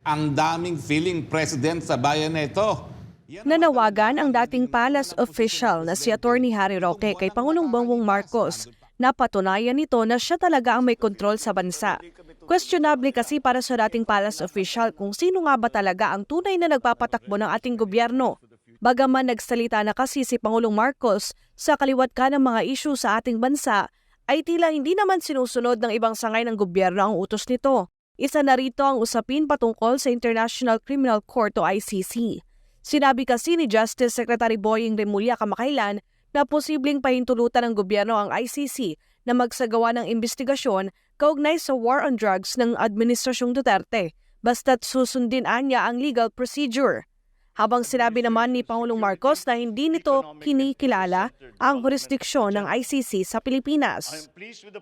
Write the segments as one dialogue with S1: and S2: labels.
S1: Ang daming feeling president sa bayan na ito.
S2: Nanawagan ang dating palace official na si Atty. Harry Roque kay Pangulong Bongbong Marcos na patunayan nito na siya talaga ang may kontrol sa bansa. Questionable kasi para sa dating palace official kung sino nga ba talaga ang tunay na nagpapatakbo ng ating gobyerno. Bagaman nagsalita na kasi si Pangulong Marcos sa kaliwat ka ng mga issue sa ating bansa, ay tila hindi naman sinusunod ng ibang sangay ng gobyerno ang utos nito. Isa na rito ang usapin patungkol sa International Criminal Court o ICC. Sinabi kasi ni Justice Secretary Boying Remulla kamakailan na posibleng pahintulutan ng gobyerno ang ICC na magsagawa ng investigasyon kaugnay sa war on drugs ng Administrasyong Duterte, basta't susundin niya ang legal procedure. Habang sinabi naman ni Pangulong Marcos na hindi nito kinikilala ang jurisdiksyon ng ICC sa Pilipinas.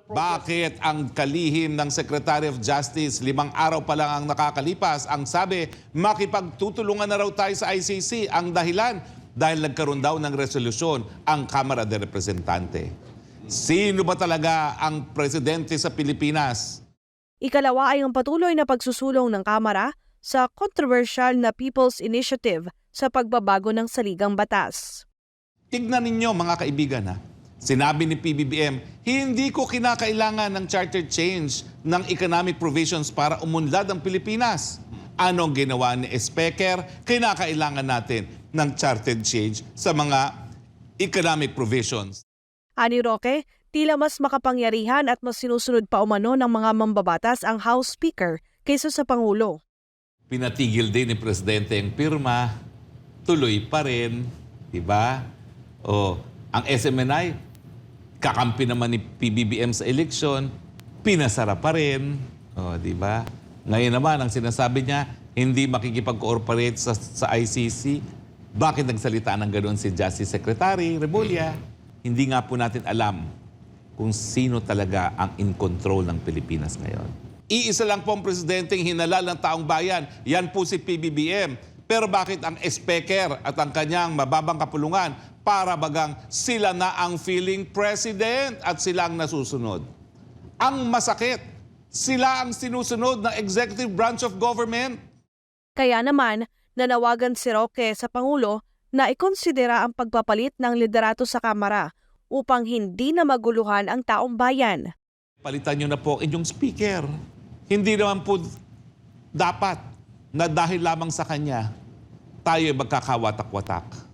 S1: Bakit ang kalihim ng Secretary of Justice 5 araw pa lang ang nakakalipas? Ang sabi, makipagtutulungan na raw tayo sa ICC. Ang dahilan, dahil nagkaroon daw ng resolusyon ang Kamara de Representante. Sino ba talaga ang presidente sa Pilipinas?
S2: Ikalawa ay ang patuloy na pagsusulong ng Kamara sa controversial na People's Initiative sa pagbabago ng saligang batas.
S1: Tignan ninyo mga kaibigan ha. Sinabi ni PBBM, hindi ko kinakailangan ng charter change ng economic provisions para umunlad ang Pilipinas. Anong ginawa ni Speaker? Kinakailangan natin ng charter change sa mga economic provisions.
S2: Ani Roque, tila mas makapangyarihan at mas sinusunod pa umano ng mga mambabatas ang House Speaker kaysa sa Pangulo.
S1: Pinatigil din ni Presidente ang pirma, tuloy pa rin, di ba? O, ang SMNI, kakampi naman ni PBBM sa eleksyon, pinasara pa rin, o, di ba? Ngayon naman, ang sinasabi niya, hindi makikipag-cooperate sa ICC. Bakit nagsalita ng ganoon si Justice Secretary Remulla? Hindi nga po natin alam kung sino talaga ang in control ng Pilipinas ngayon. Iisa lang po ang presidenteng hinalal ng taong bayan. Yan po si PBBM. Pero bakit ang Speaker at ang kanyang mababang kapulungan para bagang sila na ang feeling president at sila ang nasusunod? Ang masakit, sila ang sinusunod ng executive branch of government.
S2: Kaya naman, nanawagan si Roque sa Pangulo na ikonsidera ang pagpapalit ng liderato sa Kamara upang hindi na maguluhan ang taong bayan.
S1: Palitan nyo na po ang inyong speaker. Hindi naman po dapat na dahil lamang sa kanya, tayo magkakawatak-watak.